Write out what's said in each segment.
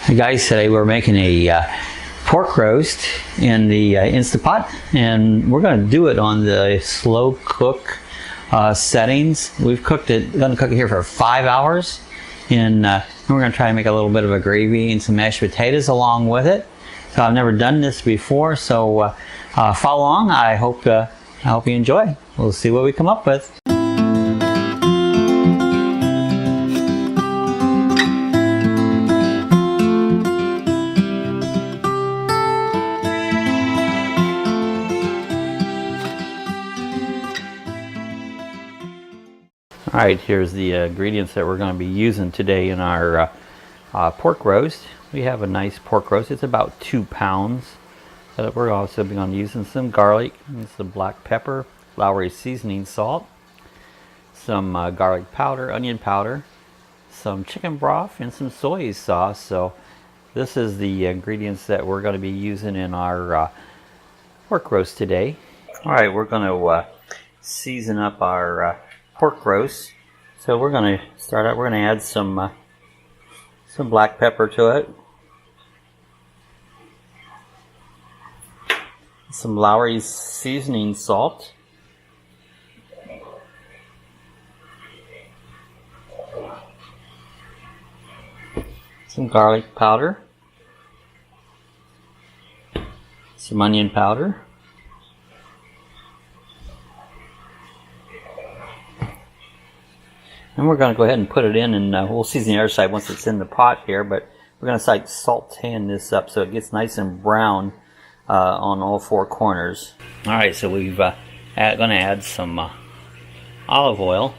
Hey guys, today we're making a pork roast in the Instapot, and we're going to do it on the slow cook settings. We've cooked it, going to cook it here for 5 hours, and we're going to try to make a little bit of a gravy and some mashed potatoes along with it. So I've never done this before, so follow along. I hope you enjoy. We'll see what we come up with. Alright, here's the ingredients that we're going to be using today in our pork roast. We have a nice pork roast. It's about 2 pounds. We're also going to be using some garlic, and some black pepper, Lavalier seasoning salt, some garlic powder, onion powder, some chicken broth, and some soy sauce. So this is the ingredients that we're going to be using in our pork roast today. Alright, we're going to season up our pork roast. So we're going to start out. We're going to add some black pepper to it, some Lavalier seasoning salt, some garlic powder, some onion powder, and we're going to go ahead and put it in, and we'll season the other side once it's in the pot here, but we're going to start sauteing this up so it gets nice and brown on all 4 corners. Alright, so we've going to add some olive oil.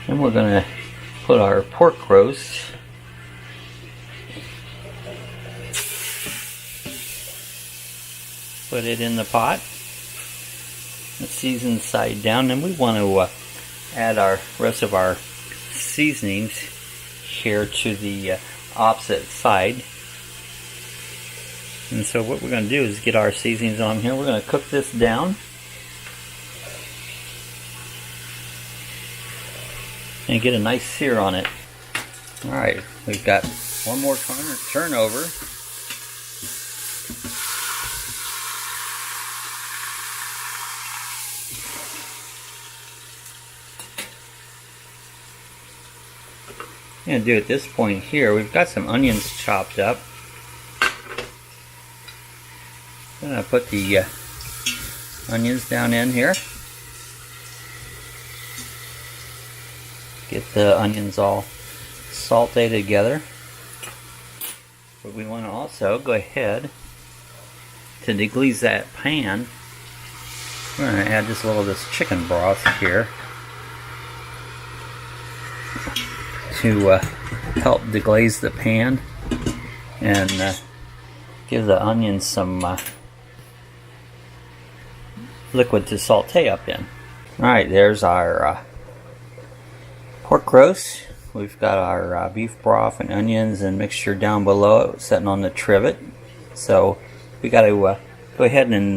And we're going to put our pork roast put it in the pot. Season side down, and we want to add our rest of our seasonings here to the opposite side. And so what we're going to do is get our seasonings on here. We're going to cook this down and get a nice sear on it. Alright, we've got one more turn over. And do at this point here, we've got some onions chopped up. I'm going to put the onions down in here. Get the onions all sauteed together. But we want to also go ahead to deglaze that pan. We're going to add just a little of this chicken broth here to help deglaze the pan and give the onions some liquid to saute up in. Alright, there's our pork roast. We've got our beef broth and onions and mixture down below it, sitting on the trivet. So we got to go ahead and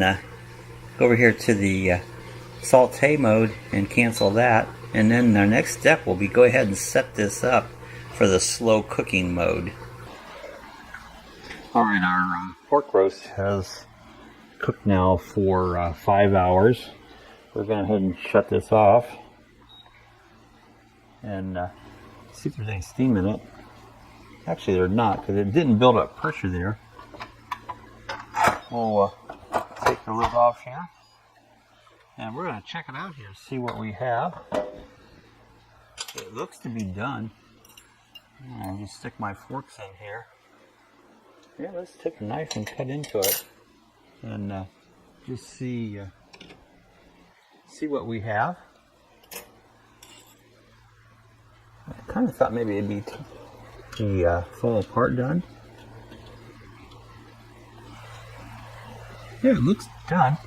go over here to the saute mode and cancel that. And then our next step will be go ahead and set this up for the slow cooking mode. Alright, our pork roast has cooked now for 5 hours. We're going to go ahead and shut this off and see if there's any steam in it. Actually, there's not, because it didn't build up pressure there. We'll take the lid off here, and we're going to check it out here, see what we have. It looks to be done. I'll just stick my forks in here. Yeah, let's take a knife and cut into it and just see what we have. I kind of thought maybe it'd be fall apart done. Yeah, it looks done.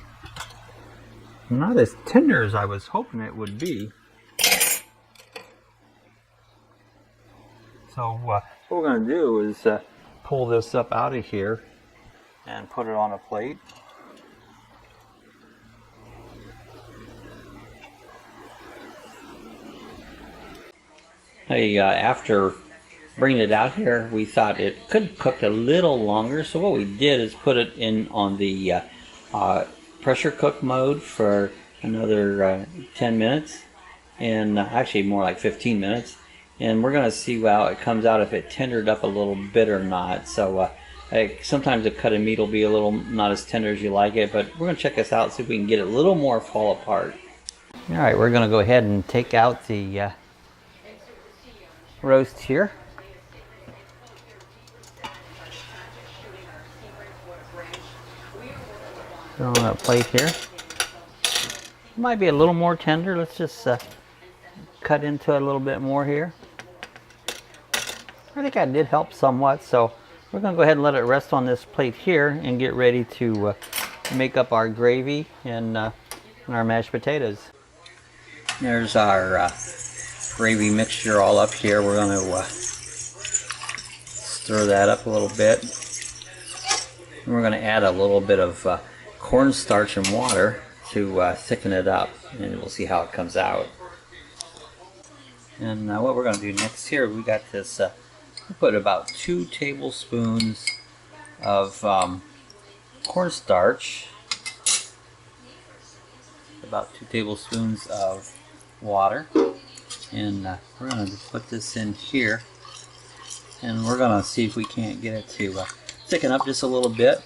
Not as tender as I was hoping it would be. So what we're going to do is pull this up out of here and put it on a plate. After bringing it out here, we thought it could cook a little longer, so what we did is put it in on the pressure cook mode for another 10 minutes, and actually more like 15 minutes, and we're going to see how it comes out, if it tendered up a little bit or not. So sometimes a cut of meat will be a little not as tender as you like it, but we're going to check this out, see if we can get it a little more fall apart. Alright, we're going to go ahead and take out the roast here. Put on a plate here. It might be a little more tender. Let's just cut into it a little bit more here. I think I did help somewhat, so we're going to go ahead and let it rest on this plate here and get ready to make up our gravy and our mashed potatoes. There's our gravy mixture all up here. We're going to stir that up a little bit. And we're going to add a little bit of cornstarch and water to thicken it up, and we'll see how it comes out. And what we're going to do next here, we got this, we'll put about 2 tablespoons of cornstarch, about 2 tablespoons of water, and we're going to put this in here, and we're going to see if we can't get it to thicken up just a little bit,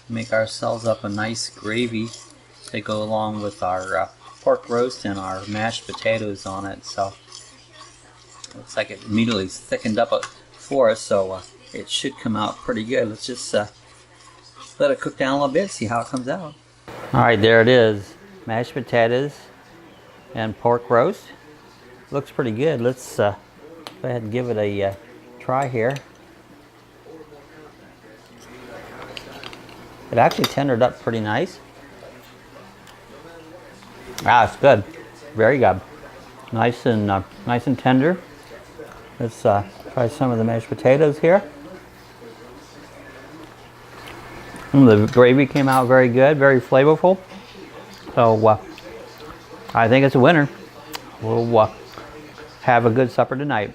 make ourselves up a nice gravy to go along with our pork roast and our mashed potatoes on it. So looks like it immediately thickened up for us, so it should come out pretty good. Let's just let it cook down a little bit, see how it comes out. Alright, there it is, mashed potatoes and pork roast. Looks pretty good. Let's go ahead and give it a try here. It actually tendered up pretty nice. It's good, very good, nice and tender. Let's try some of the mashed potatoes here. The gravy came out very good, very flavorful. So I think it's a winner. We'll have a good supper tonight.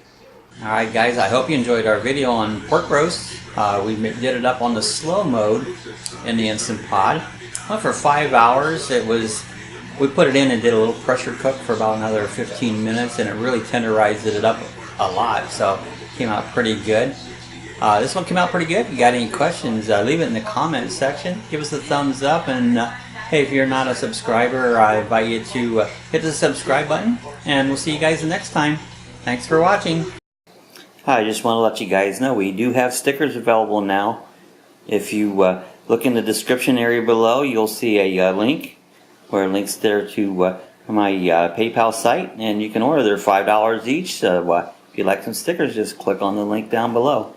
Alright guys, I hope you enjoyed our video on pork roast. We did it up on the slow mode in the Instant Pot. For 5 hours. We put it in and did a little pressure cook for about another 15 minutes, and it really tenderized it up a lot, so it came out pretty good. This one came out pretty good. If you got any questions, leave it in the comment section. Give us a thumbs up, and hey, if you're not a subscriber, I invite you to hit the subscribe button, and we'll see you guys the next time. Thanks for watching. Hi, I just want to let you guys know we do have stickers available now. If you look in the description area below, you'll see a link where it links there to my PayPal site, and you can order. They're $5 each, so if you'd like some stickers, just click on the link down below.